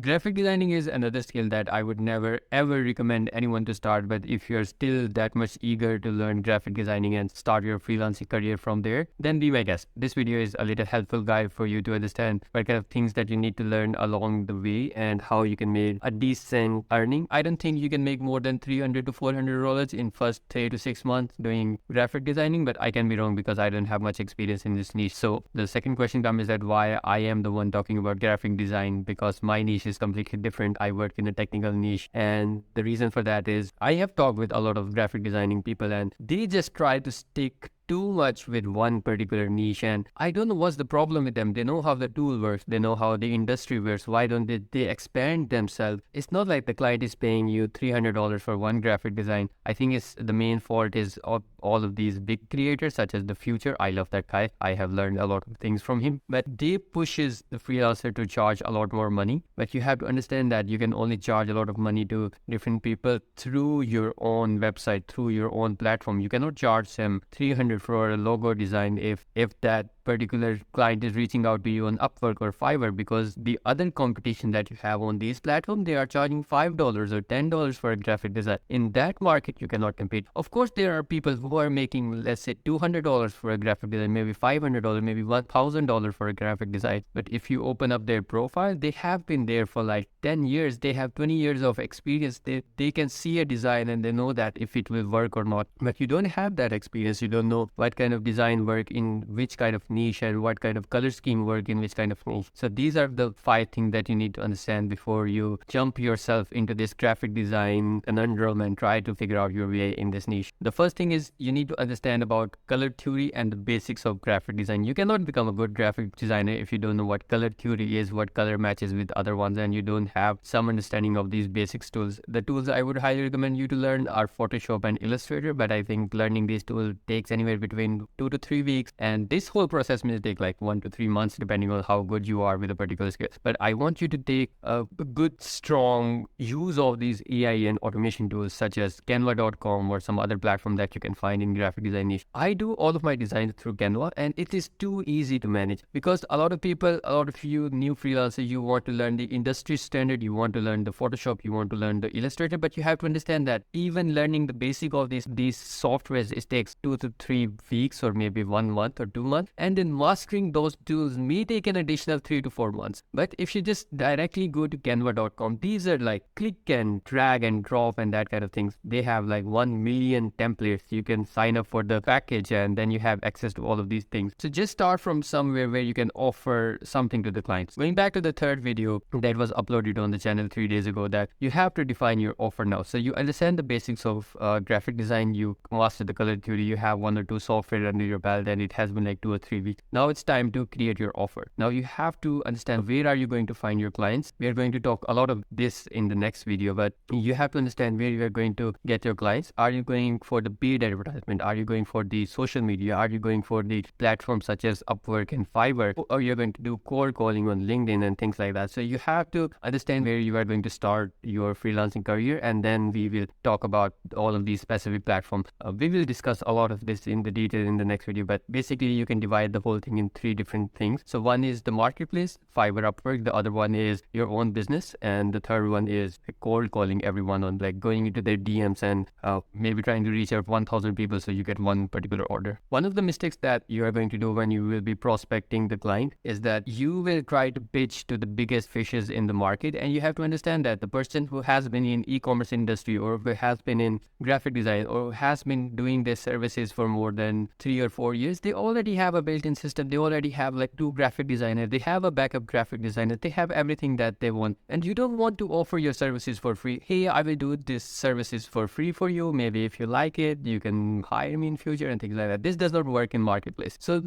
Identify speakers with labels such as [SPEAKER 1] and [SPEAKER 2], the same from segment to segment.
[SPEAKER 1] Graphic designing is another skill that I would never ever recommend anyone to start. But if you're still that much eager to learn graphic designing and start your freelancing career from there, then be my guest. This video is a little helpful guide for you to understand what kind of things that you need to learn along the way and how you can make a decent earning. I don't think you can make more than $300 to $400 in first 3 to 6 months doing graphic designing, but I can be wrong because I don't have much experience in this niche. So the second question comes is that why I am the one talking about graphic design, because my niche is completely different. I work in a technical niche, and the reason for that is I have talked with a lot of graphic designing people and they just try to stick too much with one particular niche, and I don't know what's the problem with them. They know how the tool works, they know how the industry works. Why don't they expand themselves? It's not like the client is paying you $300 for one graphic design. I think it's the main fault is of all of these big creators such as The Future. I love that guy. I have learned a lot of things from him, but they pushes the freelancer to charge a lot more money. But you have to understand that you can only charge a lot of money to different people through your own website, through your own platform. You cannot charge them $300 for a logo design if that particular client is reaching out to you on Upwork or Fiverr, because the other competition that you have on these platforms, they are charging $5 or $10 for a graphic design. In that market, you cannot compete. Of course, there are people who are making, let's say, $200 for a graphic design, maybe $500, maybe $1,000 for a graphic design. But if you open up their profile, they have been there for like 10 years. They have 20 years of experience. They can see a design and they know that if it will work or not. But you don't have that experience. You don't know what kind of design work in which kind of niche and what kind of color scheme work in which kind of niche. So these are the 5 things that you need to understand before you jump yourself into this graphic design conundrum and try to figure out your way in this niche. The first thing is you need to understand about color theory and the basics of graphic design. You cannot become a good graphic designer if you don't know what color theory is, what color matches with other ones, and you don't have some understanding of these basics tools. The tools I would highly recommend you to learn are Photoshop and Illustrator, but I think learning these tools takes anywhere between 2 to 3 weeks, and this whole process may take like 1 to 3 months depending on how good you are with a particular skill. But I want you to take a good strong use of these AI and automation tools such as Canva.com or some other platform that you can find in graphic design niche. I do all of my designs through Canva, and it is too easy to manage because a lot of people, a lot of you new freelancers, you want to learn the industry standard, you want to learn the Photoshop, you want to learn the Illustrator, but you have to understand that even learning the basic of these softwares, it takes 2 to 3 weeks or maybe 1 month or 2 months, and then mastering those tools may take an additional 3 to 4 months. But if you just directly go to Canva.com, these are like click and drag and drop and that kind of things. They have like 1 million templates. You can sign up for the package and then you have access to all of these things. So just start from somewhere where you can offer something to the clients. Going back to the third video that was uploaded on the channel 3 days ago, that you have to define your offer now. So you understand the basics of graphic design, you master the color theory, you have 1 or 2 software under your belt, and it has been like 2 or 3 weeks. Now it's time to create your offer. Now you have to understand where are you going to find your clients. We are going to talk a lot of this in the next video, but you have to understand where you are going to get your clients. Are you going for the paid advertisement? Are you going for the social media? Are you going for the platforms such as Upwork and Fiverr? Or you're going to do cold calling on LinkedIn and things like that. So you have to understand where you are going to start your freelancing career, and then we will talk about all of these specific platforms. We will discuss a lot of this in the detail in the next video, but basically you can divide the whole thing in 3 different things. So one is the marketplace, Fiverr, Upwork. The other one is your own business, and the third one is cold calling everyone on like going into their DMs and maybe trying to reach out 1,000 people so you get one particular order. One of the mistakes that you are going to do when you will be prospecting the client is that you will try to pitch to the biggest fishes in the market, and you have to understand that the person who has been in e-commerce industry or who has been in graphic design or has been doing their services for more than 3 or 4 years, they already have a built-in system. They already have like 2 graphic designers, they have a backup graphic designer, they have everything that they want, and you don't want to offer your services for free. Hey, I will do this services for free for you. Maybe if you like it, you can hire me in future and things like that. This does not work in marketplace. So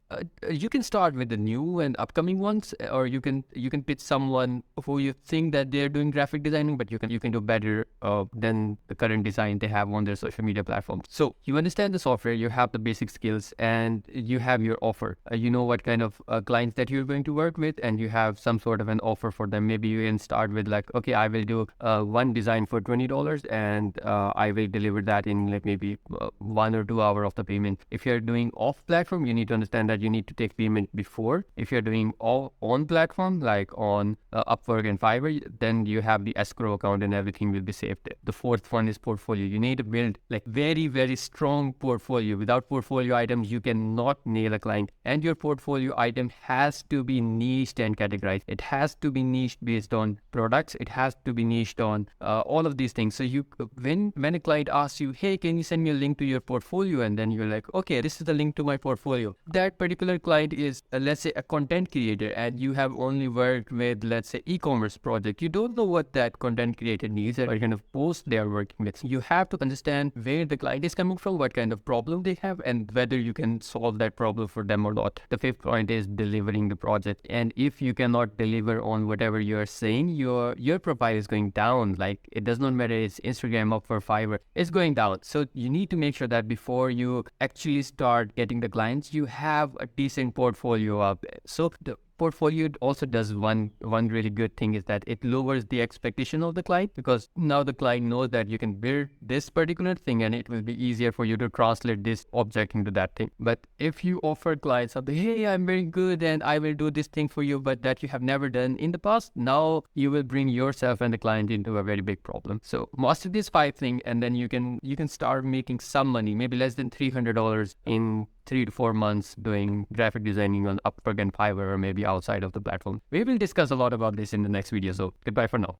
[SPEAKER 1] you can start with the new and upcoming ones, or you can pitch someone who you think that they're doing graphic designing, but you can do better than the current design they have on their social media platforms. So you understand the software, you have the basic skills, and you have your offer. you know what kind of clients that you're going to work with, and you have some sort of an offer for them. Maybe you can start with like, okay, I will do one design for $20, and I will deliver that in like maybe 1 or 2 hours of the payment. If you're doing off platform, you need to understand that you need to take payment before. If you're doing all on platform, like on Upwork and Fiverr, then you have the escrow account and everything will be saved there. The fourth one is portfolio. You need to build like very, very strong portfolio. Without portfolio items, you cannot nail a client, and your portfolio item has to be niched and categorized. It has to be niched based on products. It has to be niched on all of these things. So you, when a client asks you, hey, can you send me a link to your portfolio? And then you're like, okay, this is the link to my portfolio. That particular client is, let's say, a content creator, and you have only worked with, let's say, e-commerce project. You don't know what that content creator needs or what kind of post they are working with. You have to understand where the client is coming from, what kind of problem they have, and whether you can solve that problem for them or not. The fifth point is delivering the project. And if you cannot deliver on whatever you're saying, your profile is going down. Like, it does not matter, it's Instagram, up for Fiverr, it's going down. So you need to make sure that before you actually start getting the clients, you have a decent portfolio up. So the portfolio also does one really good thing, is that it lowers the expectation of the client, because now the client knows that you can build this particular thing and it will be easier for you to translate this object into that thing. But if you offer clients something, hey, I'm very good and I will do this thing for you, but that you have never done in the past, now you will bring yourself and the client into a very big problem. So master these 5 things, and then you can start making some money, maybe less than $300 in 3 to 4 months doing graphic designing on Upwork and Fiverr, or maybe outside of the platform. We will discuss a lot about this in the next video. So goodbye for now.